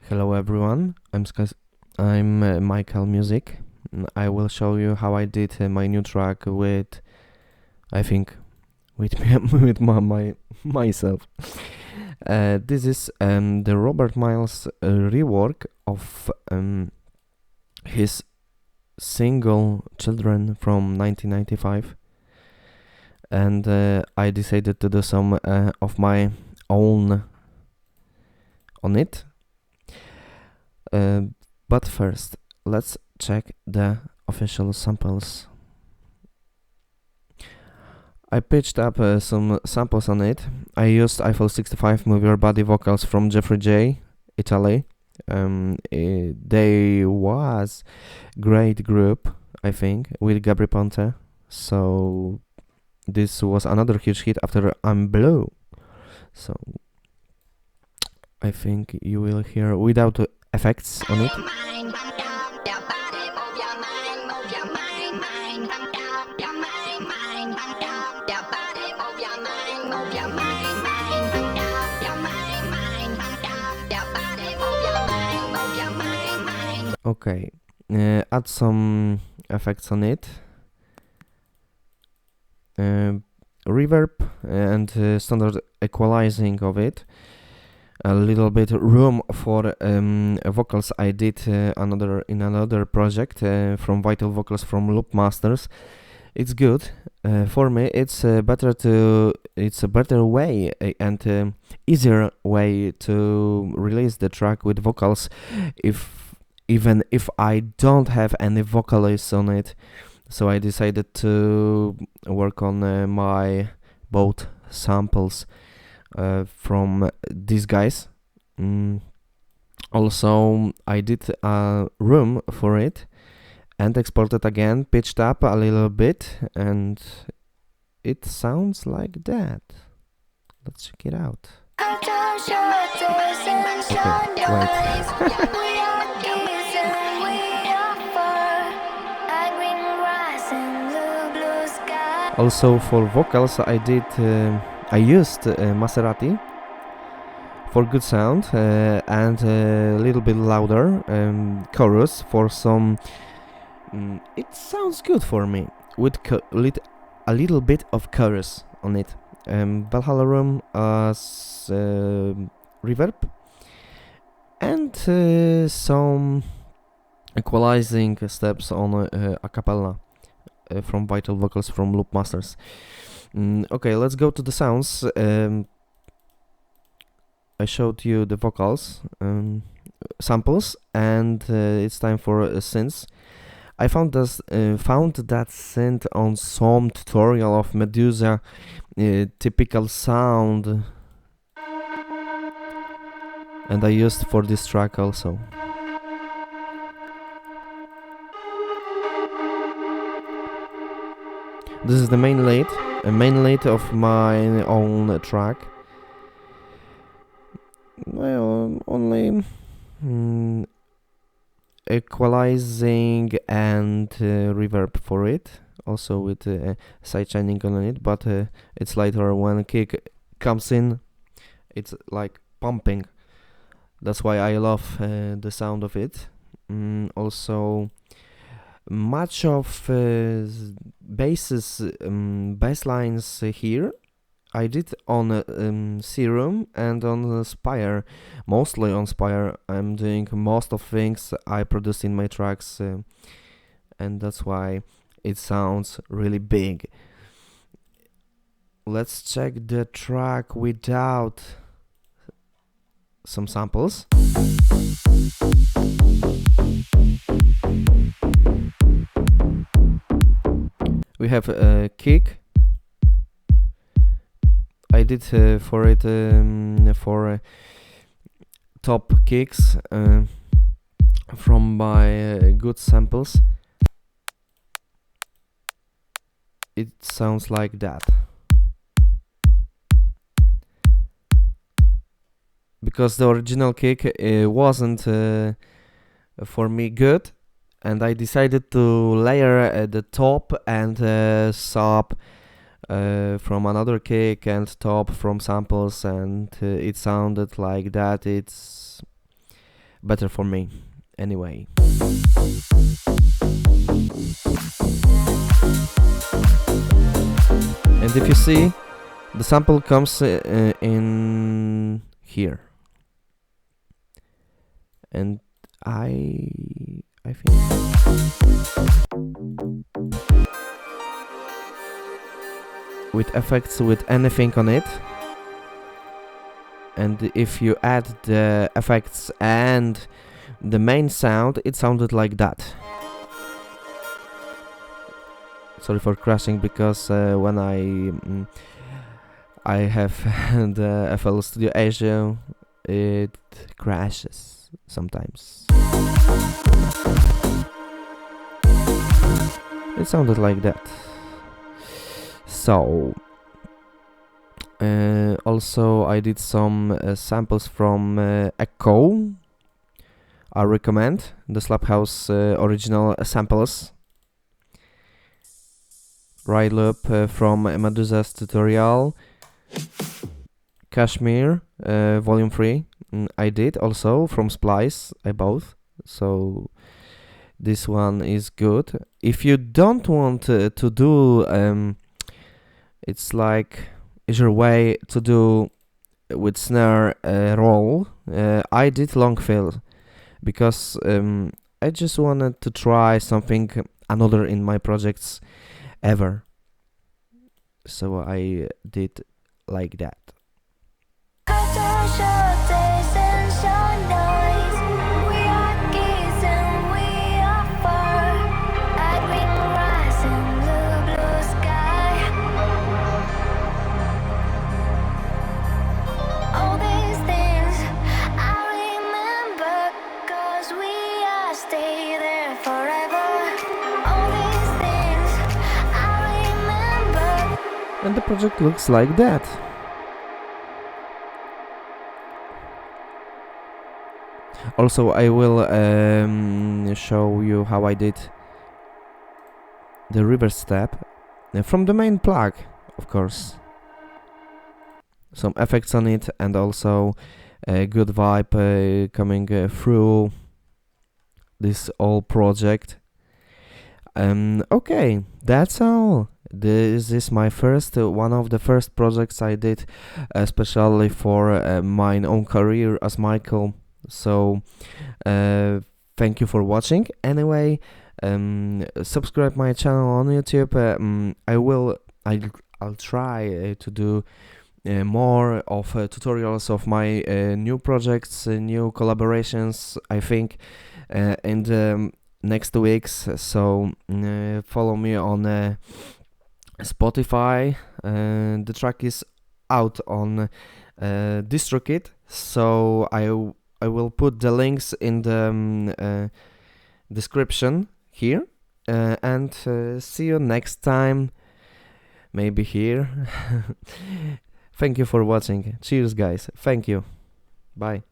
Hello everyone, I'm MAYKELL Music. I will show you how I did my new track with, I think, with me, myself. This is the Robert Miles rework of his single "Children" from 1995, and I decided to do some of my own on it. But first, let's check the official samples. I pitched up some samples on it. I used Eiffel 65 Move Your Body vocals from Jeffrey J, Italy. They was great group, I think, with Gabri Ponte. So this was another huge hit after I'm Blue. So I think you will hear without effects on it. Okay, add some effects on it. Reverb and standard equalizing of it. A little bit room for vocals I did in another project from Vital Vocals from Loop Masters. It's good for me. It's a better way and easier way to release the track with vocals, even if I don't have any vocalists on it. So I decided to work on my both samples from these guys. Also, I did a room for it and exported again, pitched up a little bit, and it sounds like that. Let's check it out. Okay, wait. Also for vocals I used Maserati for good sound and a little bit louder chorus for some. It sounds good for me with a little bit of chorus on it. Valhalla Room as reverb and some equalizing steps on a cappella from Vital Vocals from Loop Masters. Okay, let's go to the sounds. I showed you the vocals samples, and it's time for synths. I found that synth on some tutorial of Medusa, typical sound, and I used for this track also. This is the main lead of my own track. Well, only equalizing and reverb for it, also with sidechaining on it, but it's later when kick comes in, it's like pumping. That's why I love the sound of it. Also, much of bass lines here I did on Serum and on Spire, mostly on Spire. I'm doing most of things I produce in my tracks, and that's why it sounds really big. Let's check the track without some samples. We have a kick. I did for it for top kicks from my good samples. It sounds like that. Because the original kick wasn't for me good, and I decided to layer the top and sub from another kick and top from samples, and it sounded like that. It's better for me anyway. And if you see, the sample comes in here, and I think with effects, with anything on it, and if you add the effects and the main sound, it sounded like that. Sorry for crashing, because when I have the FL Studio Asia, it crashes sometimes. It sounded like that. So also I did some samples from EKKO. I recommend the Slaphouse original samples. Ride loop from Medusa's tutorial. Kashmir volume 3 I did also from Splice, I bought, so this one is good. If you don't want to do it's like is your way to do with snare roll, I did long fill because I just wanted to try something another in my projects ever, so I did like that. And the project looks like that. Also, I will show you how I did the reverse step from the main plug, of course. Some effects on it, and also a good vibe coming through this whole project. Okay, that's all. This is my first, one of the first projects I did, especially for my own career as MAYKELL. So, thank you for watching. Anyway, subscribe my channel on YouTube. I'll try to do more of tutorials of my new projects, new collaborations, I think, in the next weeks. So follow me on Spotify. The track is out on DistroKid, so I will put the links in the description here, and see you next time, maybe here. Thank you for watching. Cheers, guys. Thank you. Bye.